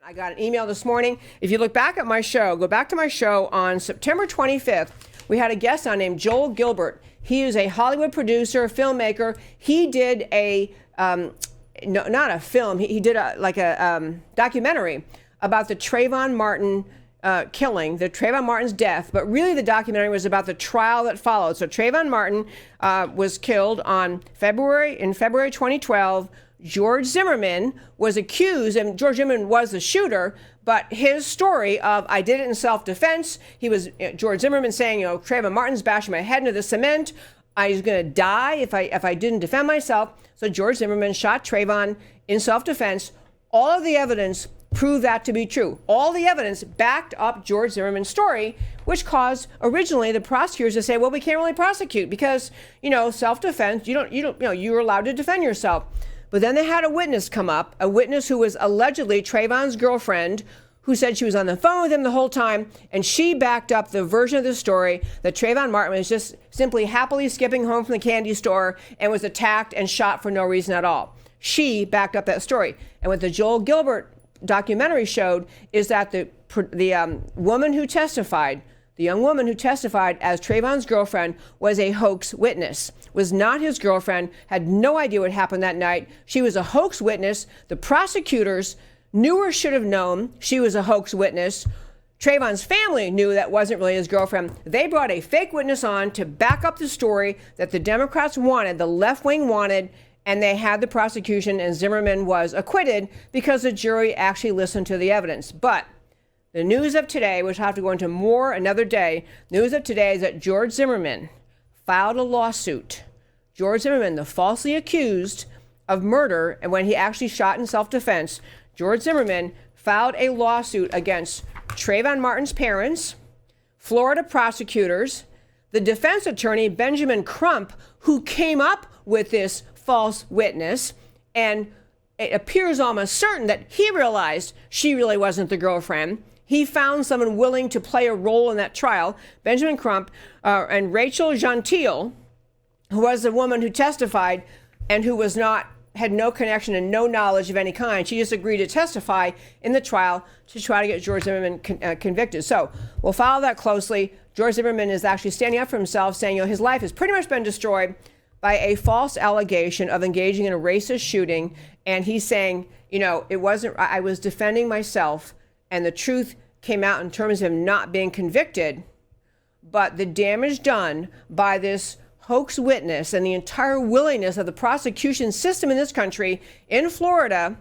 I got an email this morning. If you look back at my show, go back to my show on September 25th, we had a guest on named Joel Gilbert. He is a Hollywood producer, filmmaker. He did a, no, not a film, he did a documentary about the Trayvon Martin killing, the Trayvon Martin's death, but really the documentary was about the trial that followed. So Trayvon Martin was killed in February 2012. George Zimmerman was accused, and George Zimmerman was the shooter, but his story of I did it in self-defense, he was, George Zimmerman saying, Trayvon Martin's bashing my head into the cement, I was going to die if I didn't defend myself. So George Zimmerman shot Trayvon in self-defense. All of the evidence proved that to be true. All the evidence backed up George Zimmerman's story, which caused originally the prosecutors to say, well, we can't really prosecute because, self-defense, you're allowed to defend yourself. But then they had a witness come up, a witness who was allegedly Trayvon's girlfriend, who said she was on the phone with him the whole time, and she backed up the version of the story that Trayvon Martin was just simply happily skipping home from the candy store and was attacked and shot for no reason at all. She backed up that story. And what the Joel Gilbert documentary showed is that the woman who testified, the young woman who testified as Trayvon's girlfriend, was a hoax witness, was not his girlfriend, had no idea what happened that night. She was a hoax witness. The prosecutors knew or should have known she was a hoax witness. Trayvon's family knew that wasn't really his girlfriend. They brought a fake witness on to back up the story that the Democrats wanted, the left wing wanted, and they had the prosecution, and Zimmerman was acquitted because the jury actually listened to the evidence. But the news of today, which I'll have to go into more another day, news of today is that George Zimmerman filed a lawsuit. George Zimmerman, the falsely accused of murder, and when he actually shot in self-defense, George Zimmerman filed a lawsuit against Trayvon Martin's parents, Florida prosecutors, the defense attorney, Benjamin Crump, who came up with this false witness, and it appears almost certain that he realized she really wasn't the girlfriend. He found someone willing to play a role in that trial, Benjamin Crump, and Rachel Gentile, who was the woman who testified and who had no connection and no knowledge of any kind. She just agreed to testify in the trial to try to get George Zimmerman convicted. So we'll follow that closely. George Zimmerman is actually standing up for himself, saying his life has pretty much been destroyed by a false allegation of engaging in a racist shooting. And he's saying, it wasn't, I was defending myself, and the truth came out in terms of him not being convicted. But the damage done by this hoax witness and the entire willingness of the prosecution system in this country, in Florida,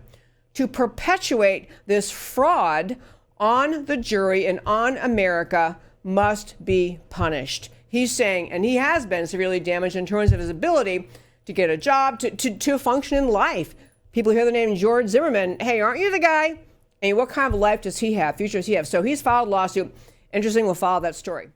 to perpetuate this fraud on the jury and on America must be punished. He's saying, and he has been severely damaged in terms of his ability to get a job, to function in life. People hear the name George Zimmerman. Hey, aren't you the guy? And what kind of life does he have? Future does he have? So he's filed a lawsuit. Interesting, we'll follow that story.